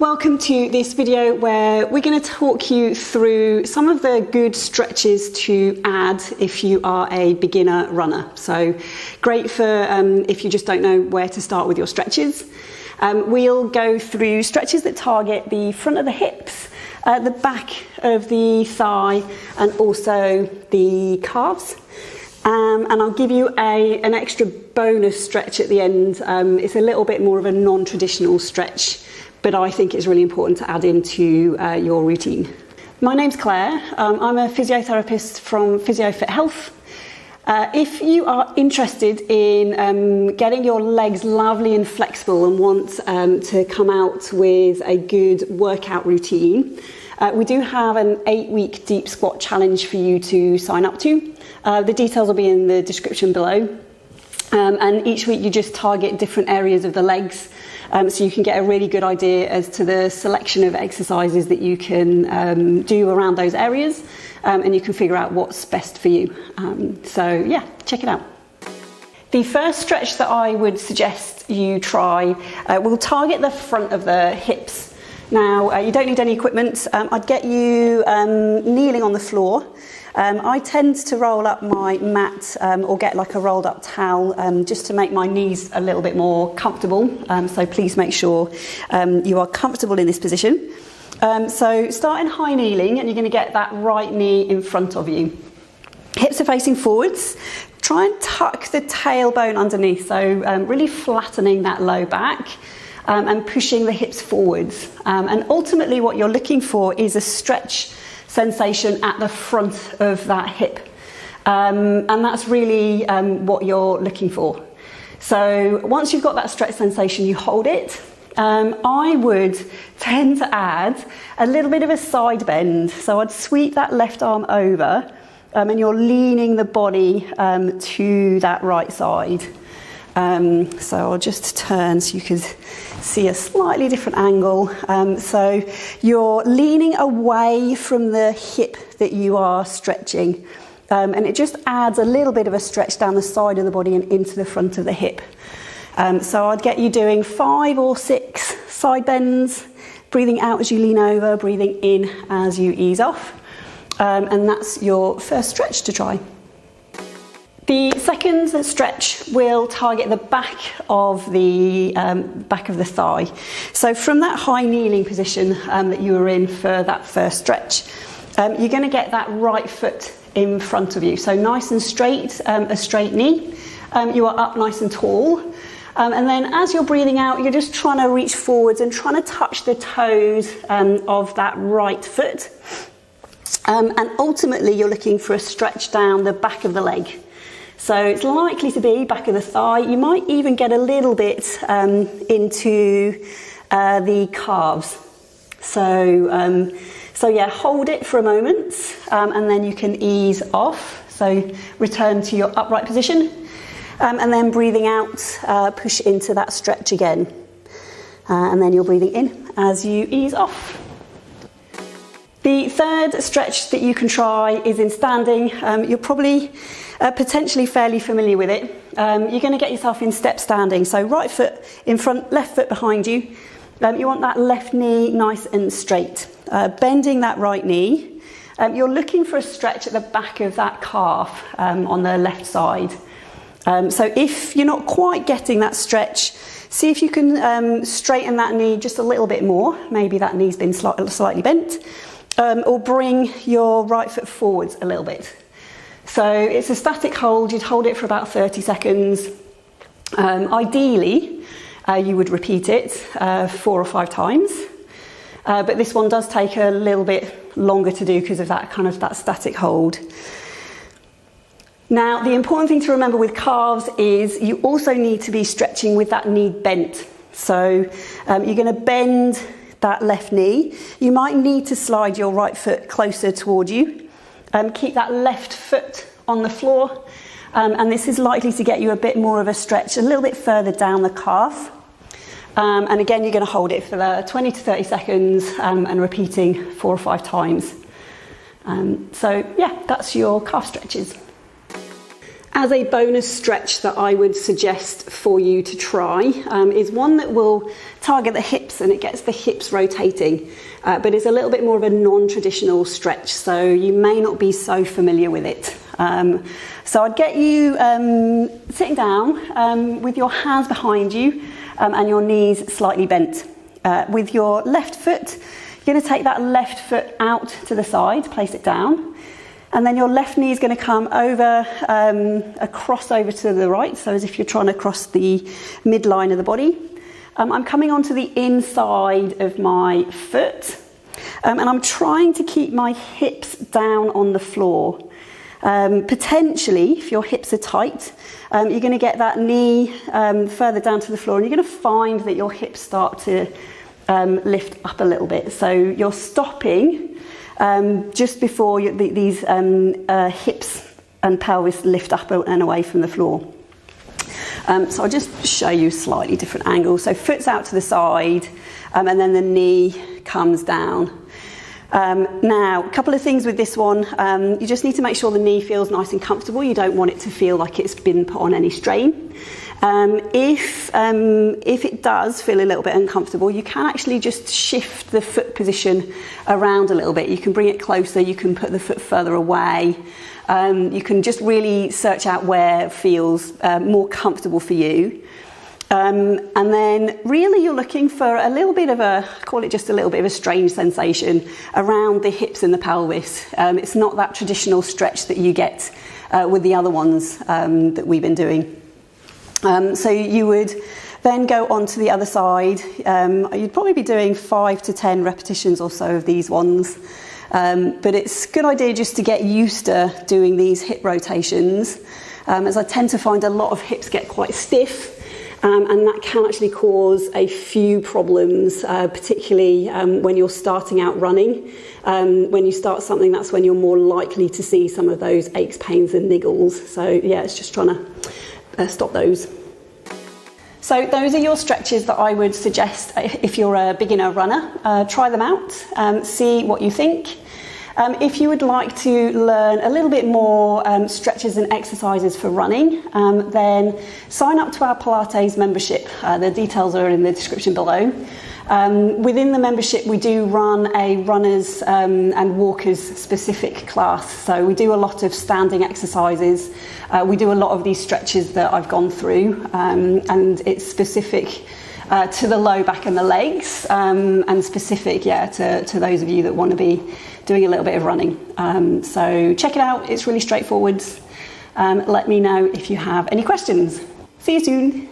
Welcome to this video where we're going to talk you through some of the good stretches to add if you are a beginner runner. So great for if you just don't know where to start with your stretches. We'll go through stretches that target the front of the hips, the back of the thigh and also the calves. And I'll give you an extra bonus stretch at the end. It's a little bit more of a non-traditional stretch, but I think it's really important to add into your routine. My name's Claire. I'm a physiotherapist from PhysioFit Health. If you are interested in getting your legs lovely and flexible and want to come out with a good workout routine, we do have an 8-week deep squat challenge for you to sign up to. The details will be in the description below. And each week you just target different areas of the legs, so you can get a really good idea as to the selection of exercises that you can do around those areas, and you can figure out what's best for you. So yeah, check it out. The first stretch that I would suggest you try will target the front of the hips. Now, you don't need any equipment. I'd get you kneeling on the floor. I tend to roll up my mat or get like a rolled up towel just to make my knees a little bit more comfortable. So please make sure you are comfortable in this position. So start in high kneeling and you're going to get that right knee in front of you. Hips are facing forwards. Try and tuck the tailbone underneath, so really flattening that low back. And pushing the hips forwards. And ultimately what you're looking for is a stretch sensation at the front of that hip. And that's really what you're looking for. So once you've got that stretch sensation, you hold it. I would tend to add a little bit of a side bend. So I'd sweep that left arm over and you're leaning the body to that right side. So I'll just turn so you can see a slightly different angle. So you're leaning away from the hip that you are stretching, and it just adds a little bit of a stretch down the side of the body and into the front of the hip. So I'd get you doing 5 or 6 side bends, breathing out as you lean over, breathing in as you ease off, and that's your first stretch to try. The second stretch will target the back of the thigh. So from that high kneeling position that you were in for that first stretch, you're going to get that right foot in front of you. So nice and straight, a straight knee. You are up nice and tall. And then as you're breathing out, you're just trying to reach forwards and trying to touch the toes of that right foot. And ultimately, you're looking for a stretch down the back of the leg. So it's likely to be back of the thigh. You might even get a little bit into the calves. So yeah, hold it for a moment and then you can ease off. So return to your upright position and then breathing out, push into that stretch again. And then you're breathing in as you ease off. The third stretch that you can try is in standing. You're probably potentially fairly familiar with it. You're going to get yourself in step standing. So right foot in front, left foot behind you. You want that left knee nice and straight. Bending that right knee. You're looking for a stretch at the back of that calf on the left side. So if you're not quite getting that stretch, see if you can straighten that knee just a little bit more. Maybe that knee's been slightly bent. Or bring your right foot forwards a little bit. So it's a static hold. You'd hold it for about 30 seconds. Ideally, you would repeat it 4 or 5 times. But this one does take a little bit longer to do because of that static hold. Now, the important thing to remember with calves is you also need to be stretching with that knee bent. So you're going to bend that left knee. You might need to slide your right foot closer toward you. Keep that left foot on the floor, and this is likely to get you a bit more of a stretch a little bit further down the calf. And again, you're going to hold it for 20 to 30 seconds and repeating 4 or 5 times. So yeah, that's your calf stretches. As a bonus stretch that I would suggest for you to try is one that will target the hips and it gets the hips rotating, but it's a little bit more of a non-traditional stretch, so you may not be so familiar with it. So I'd get you sitting down with your hands behind you and your knees slightly bent. With your left foot, you're going to take that left foot out to the side, place it down. And then your left knee is going to come over, across over to the right, so as if you're trying to cross the midline of the body. I'm coming onto the inside of my foot, and I'm trying to keep my hips down on the floor. Potentially, if your hips are tight, you're going to get that knee further down to the floor, and you're going to find that your hips start to lift up a little bit. So you're stopping just before these hips and pelvis lift up and away from the floor. So I'll just show you slightly different angles. So foot's out to the side, and then the knee comes down. Now, a couple of things with this one. You just need to make sure the knee feels nice and comfortable. You don't want it to feel like it's been put on any strain. If it does feel a little bit uncomfortable, you can actually just shift the foot position around a little bit. You can bring it closer, you can put the foot further away. You can just really search out where it feels more comfortable for you. And then really you're looking for a little bit of call it just a little bit of a strange sensation around the hips and the pelvis. It's not that traditional stretch that you get with the other ones that we've been doing. So you would then go on to the other side. You'd probably be doing 5 to 10 repetitions or so of these ones. But it's a good idea just to get used to doing these hip rotations, as I tend to find a lot of hips get quite stiff, and that can actually cause a few problems, particularly when you're starting out running. When you start something, that's when you're more likely to see some of those aches, pains and niggles. So yeah, it's just trying to stop those. So those are your stretches that I would suggest if you're a beginner runner. Try them out, see what you think. If you would like to learn a little bit more stretches and exercises for running, then sign up to our Pilates membership. The details are in the description below. Within the membership, we do run a runners and walkers specific class. So we do a lot of standing exercises. We do a lot of these stretches that I've gone through, and it's specific to the low back and the legs, and specific, to those of you that want to be doing a little bit of running. So check it out. It's really straightforward. Let me know if you have any questions. See you soon.